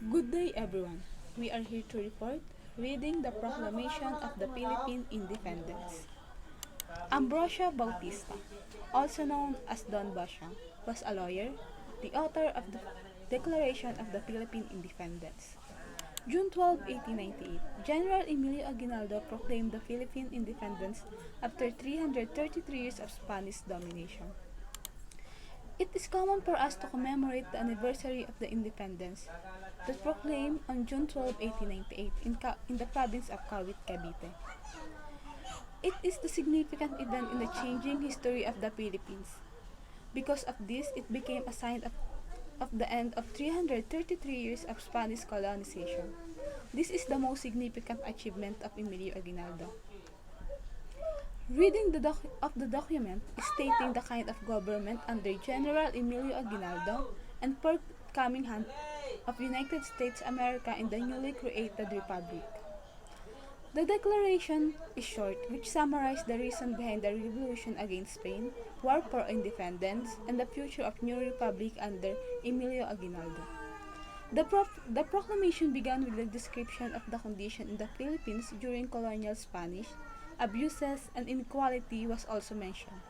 Good day, everyone. We are here to report reading the Proclamation of the Philippine Independence. Ambrosio Bautista, also known as Don Bosco, was a lawyer, the author of the Declaration of the Philippine Independence. June 12, 1898, General Emilio Aguinaldo proclaimed the Philippine independence after 333 years of Spanish domination. It is common for us to commemorate the anniversary of the independence that proclaimed on June 12, 1898 in the province of Kawit, Cavite. It is the significant event in the changing history of the Philippines. Because of this, it became a sign of the end of 333 years of Spanish colonization. This is the most significant achievement of Emilio Aguinaldo. Reading of the document is stating the kind of government under General Emilio Aguinaldo and forthcoming hand of United States America in the newly created republic. The declaration is short, which summarizes the reason behind the revolution against Spain, war for independence, and the future of new republic under Emilio Aguinaldo. The proclamation began with a description of the condition in the Philippines during colonial Spanish. Abuses and inequality was also mentioned.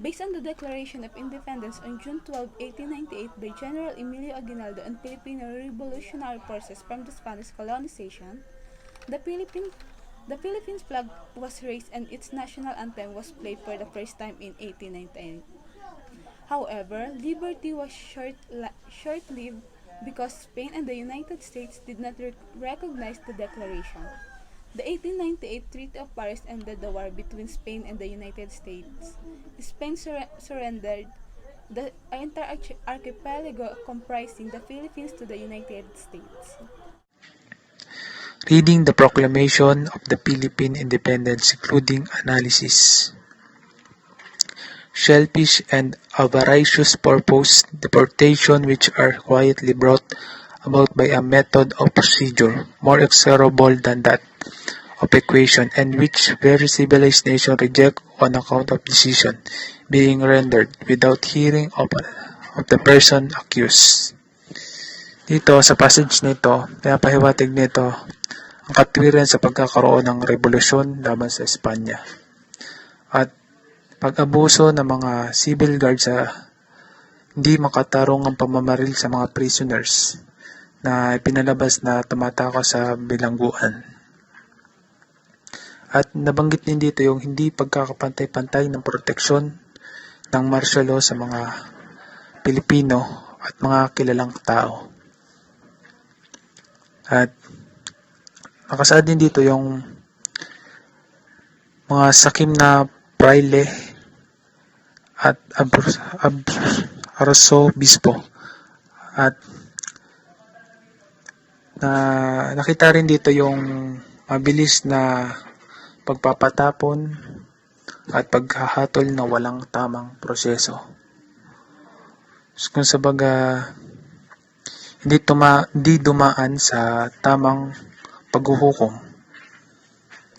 Based on the Declaration of Independence on June 12, 1898 by General Emilio Aguinaldo and Filipino revolutionary forces from the Spanish colonization, the Philippines flag was raised and its national anthem was played for the first time in 1898. However, liberty was short-lived because Spain and the United States did not recognize the declaration. The 1898 Treaty of Paris ended the war between Spain and the United States. Spain surrendered the entire archipelago comprising the Philippines to the United States. Reading the Proclamation of the Philippine Independence, including analysis. Selfish and avaricious purpose, deportation which are quietly brought about by a method of procedure more execrable than that of equation, and which very civilized nation reject on account of decision being rendered without hearing of the person accused. Dito sa passage nito, pinapahiwatig nito ang katwiran sa pagkakaroon ng revolusyon laban sa Espanya at pag-abuso ng mga civil guard sa hindi makatarong ang pamamaril sa mga prisoners na ipinalabas na tumatakaw sa bilangguan. At nabanggit din dito yung hindi pagkakapantay-pantay ng proteksyon ng martial law sa mga Pilipino at mga kilalang tao. At nakasaad din dito yung mga sakim na praile at arsobispo. At nakita rin dito yung mabilis na pagpapatapon at paghahatol na walang tamang proseso. So, kung sabaga hindi dumaan sa tamang paghuhukom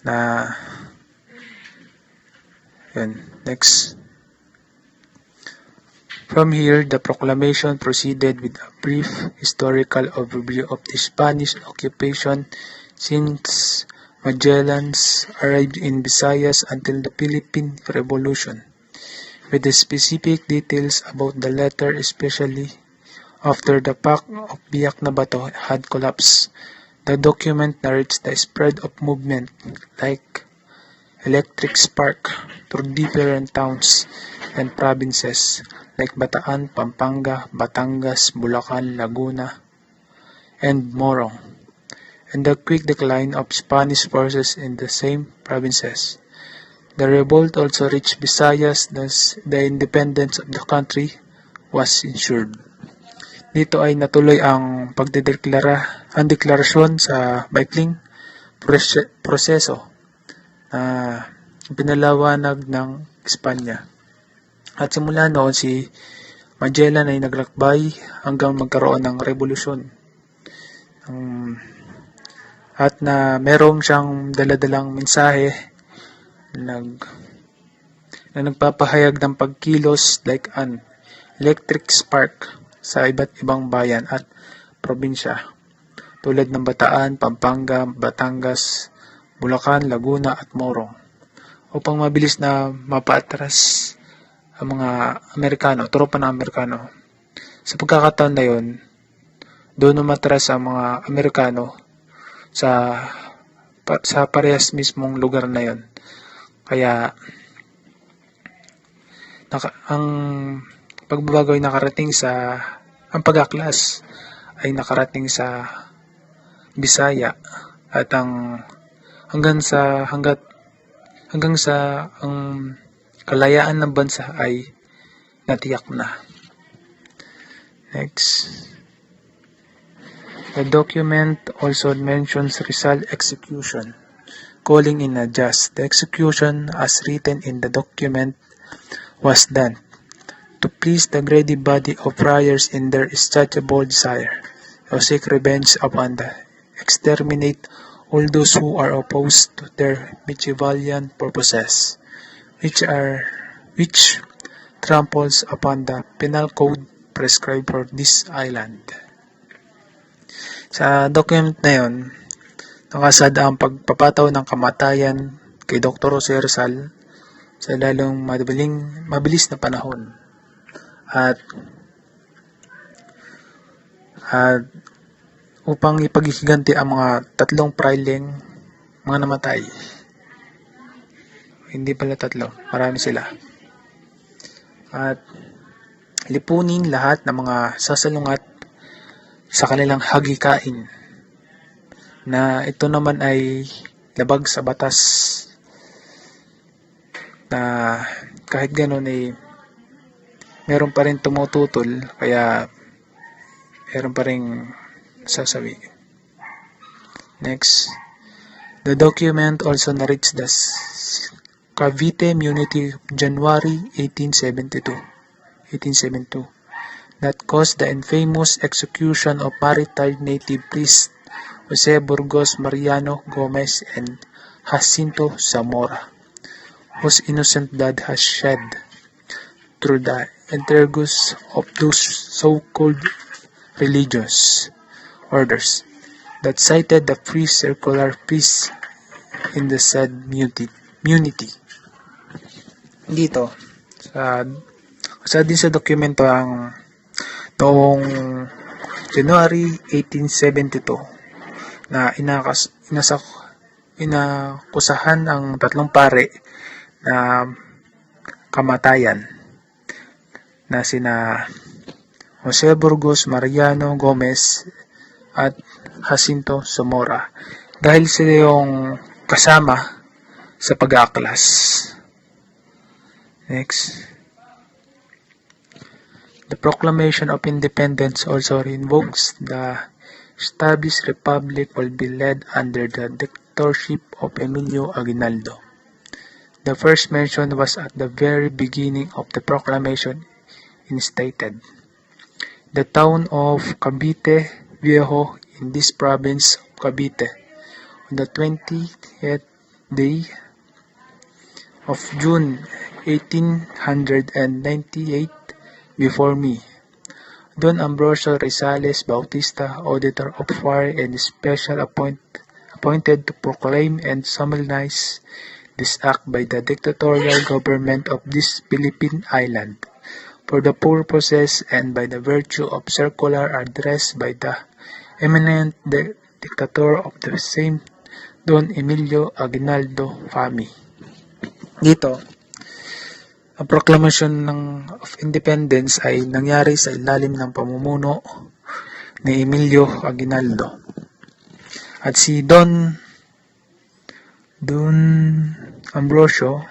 na yun. Next. From here, the proclamation proceeded with a brief historical overview of the Spanish occupation since Magellan's arrived in Visayas until the Philippine Revolution, with the specific details about the latter, especially after the Pact of Biak na Bato had collapsed. The document narrates the spread of movement like electric spark through different towns and provinces like Bataan, Pampanga, Batangas, Bulacan, Laguna, and Morong, and the quick decline of Spanish forces in the same provinces. The revolt also reached Visayas, thus the independence of the country was ensured. Dito ay natuloy ang deklarasyon sa maikling proseso na pinalawanag ng Espanya. At simula noon si Magellan ay naglakbay hanggang magkaroon ng revolusyon. At na merong siyang daladalang mensahe na nagpapahayag ng pagkilos like an electric spark sa iba't ibang bayan at probinsya. tulad ng Bataan, Pampanga, Batangas, Bulacan, Laguna at Morong upang mabilis na mapaatras ang mga Amerikano, tropa ng Amerikano. Sa pagkakataon na yun, doon umatras ang mga Amerikano sa parehas mismong lugar na yon. Kaya ang pagbabago ay ang pag-aklas ay nakarating sa Bisaya at hanggang sa ang kalayaan ng bansa ay natiyak na. Next. The document also mentions Rizal execution, calling in a judge. The execution, as written in the document, was done to please the greedy body of friars in their insatiable desire to seek revenge upon the exterminate all those who are opposed to their Machiavellian purposes, which tramples upon the penal code prescribed for this island. Sa document na yon, nakasad ang pagpapataw ng kamatayan kay Dr. Jose Rizal sa lalong mabilis na panahon. At upang ipaghihiganti ang mga tatlong prailing mga namatay. Hindi pala tatlo, marami sila. At lipunin lahat ng mga sasalungat sa kanilang hagikain na ito naman ay labag sa batas na kahit gano'n ay meron pa rin tumututol kaya meron pa rin sasawi. Next. The document also narrates the Cavite Mutiny of January 1872 that caused the infamous execution of martyred native priest Jose Burgos Mariano Gomez and Jacinto Zamora, whose innocent blood has shed through the intrigues of those so-called religious orders that cited the free circular peace in the said mutiny. Dito, sa din sa dokumento ang noong January 1872 na inakusahan ang tatlong pare na kamatayan na sina Jose Burgos Mariano Gomez at Jacinto Zamora dahil sila yung kasama sa pag-aaklas. Next. The Proclamation of Independence also invokes the established republic will be led under the dictatorship of Emilio Aguinaldo. The first mention was at the very beginning of the proclamation instated. The town of Cavite Viejo in this province of Cavite on the 20th day of June 1898 before me. Don Ambrosio Rizales Bautista, Auditor of Fire and Special appointed to proclaim and solemnize this act by the dictatorial government of this Philippine island for the purposes and by the virtue of circular address by the eminent dictator of the same Don Emilio Aguinaldo family. Dito, ang proclamation of independence ay nangyari sa ilalim ng pamumuno ni Emilio Aguinaldo. At si Don Ambrosio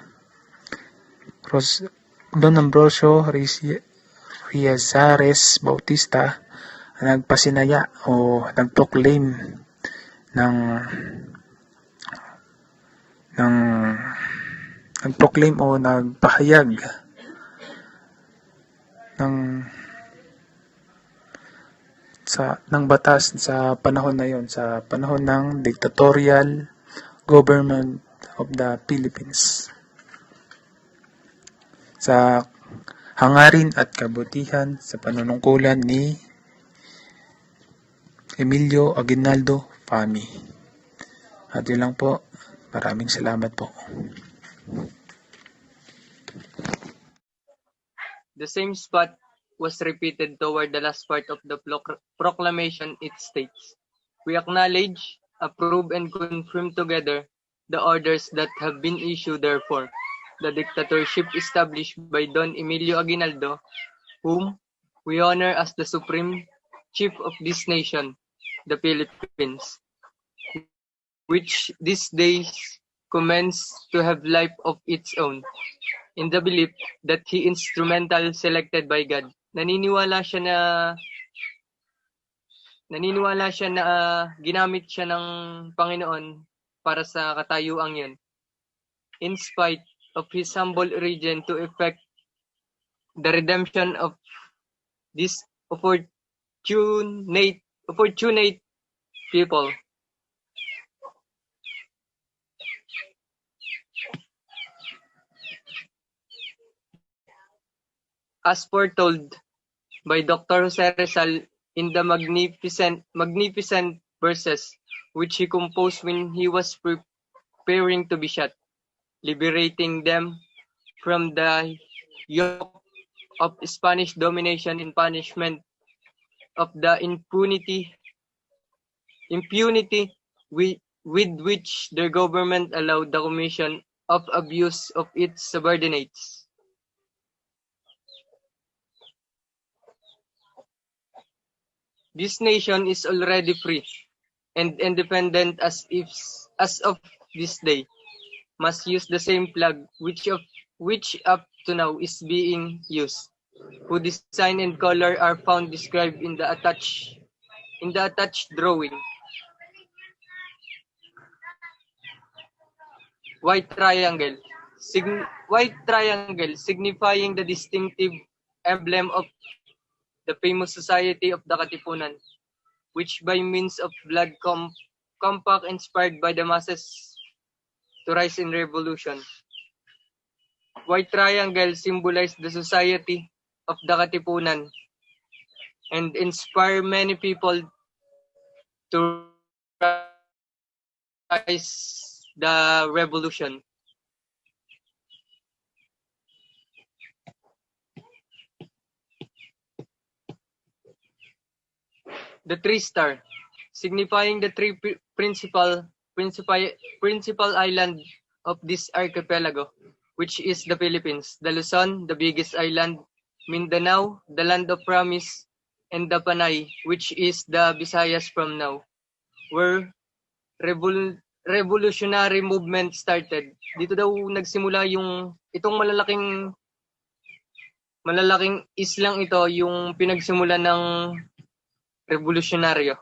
Riazares Bautista nagpasinaya o nagproclaim nagproclaim o nagpahayag ng batas sa panahon na yon, sa panahon ng dictatorial government of the Philippines. Sa hangarin at kabutihan sa panunungkulan ni Emilio Aguinaldo Fami. At yun lang po. Maraming salamat po. The same spot was repeated toward the last part of the proclamation. It states, "We acknowledge, approve, and confirm together the orders that have been issued therefore, the dictatorship established by Don Emilio Aguinaldo, whom we honor as the supreme chief of this nation, the Philippines, which these days commence to have life of its own, in the belief that he instrumental selected by God." Naniniwala siya na ginamit siya ng Panginoon para sa katayuang yun, in spite of his humble origin, to effect the redemption of this opportunate people. As foretold by Dr. Jose Rizal in the magnificent verses which he composed when he was preparing to be shot, liberating them from the yoke of Spanish domination in punishment of the impunity with which their government allowed the commission of abuse of its subordinates. This nation is already free and independent as of this day, must use the same flag which up to now is being used, whose design and color are found described in the attached drawing. White triangle signifying the distinctive emblem of the famous Society of the Katipunan, which by means of blood compact inspired by the masses to rise in revolution. White triangle symbolized the Society of the Katipunan and inspire many people to rise the revolution. The three star, signifying the three principal island of this archipelago, which is the Philippines, the Luzon, the biggest island, Mindanao, the land of promise, and the Panay, which is the Visayas from now, where revolutionary movement started. Dito daw nagsimula itong malalaking islang ito, yung pinagsimula ng revolusyonaryo.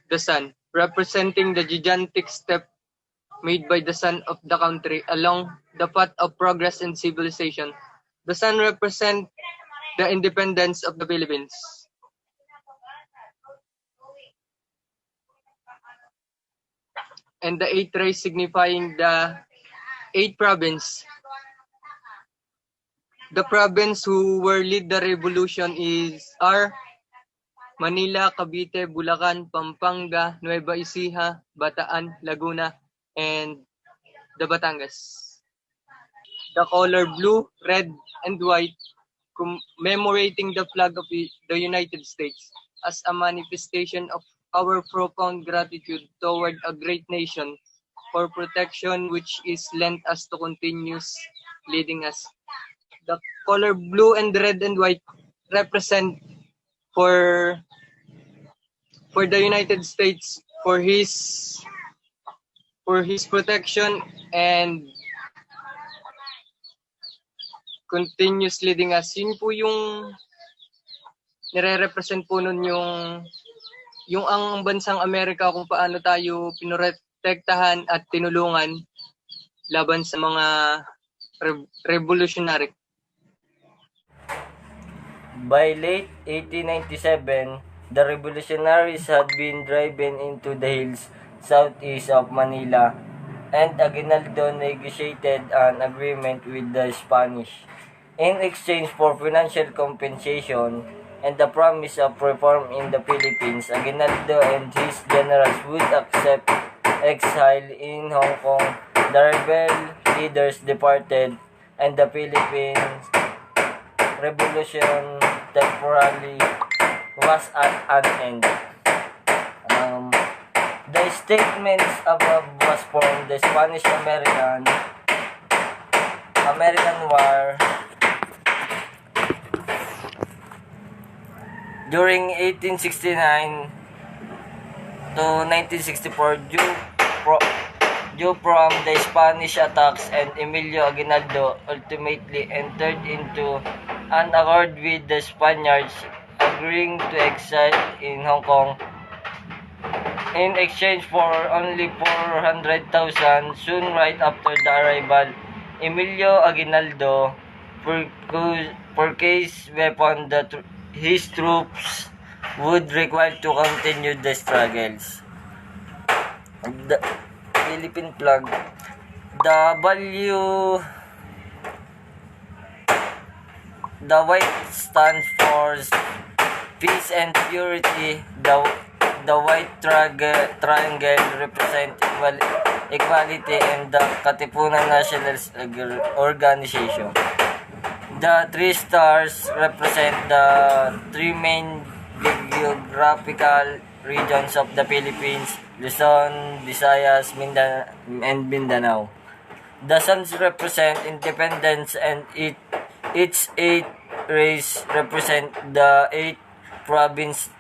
The sun, representing the gigantic step made by the son of the country along the path of progress and civilization. The sun represents the independence of the Philippines. And the eight rays signifying the eight province. The province who were lead the revolution are Manila, Cavite, Bulacan, Pampanga, Nueva Ecija, Bataan, Laguna, and the Batangas. The color blue, red, and white commemorating the flag of the United States as a manifestation of our profound gratitude toward a great nation for protection which is lent us to continue leading us. The color blue and red and white represent for the United States for his protection and continuous leading us. Yun po yung nire-represent po nun yung ang bansang Amerika, kung paano tayo pinoprotektahan at tinulungan laban sa mga revolutionary. By late 1897, the revolutionaries had been driven into the hills southeast of Manila, and Aguinaldo negotiated an agreement with the Spanish. In exchange for financial compensation and the promise of reform in the Philippines, Aguinaldo and his generals would accept exile in Hong Kong. The rebel leaders departed, and the Philippines Revolution temporarily was at an end. Um, the statements above was from the Spanish-American War. During 1869 to 1964, due from the Spanish attacks, and Emilio Aguinaldo ultimately entered into an accord with the Spaniards, agreeing to exile in Hong Kong in exchange for only 400,000. Soon right after the arrival, Emilio Aguinaldo purchased weapons that his troops would require to continue the struggles. The Philippine flag. The white stands for peace and purity. The white triangle represents equality and the Katipunan Nationalist Organization. The three stars represent the three main geographical regions of the Philippines: Luzon, Visayas, and Mindanao. The suns represent independence, and its 8 rays represent the 8 provinces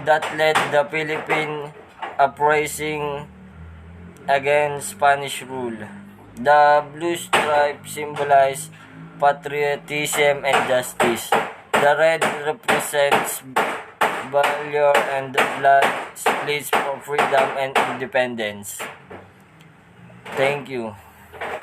that led the Philippine uprising against Spanish rule. The blue stripe symbolize patriotism and justice. The red represents valor, and the black splits for freedom and independence. Thank you.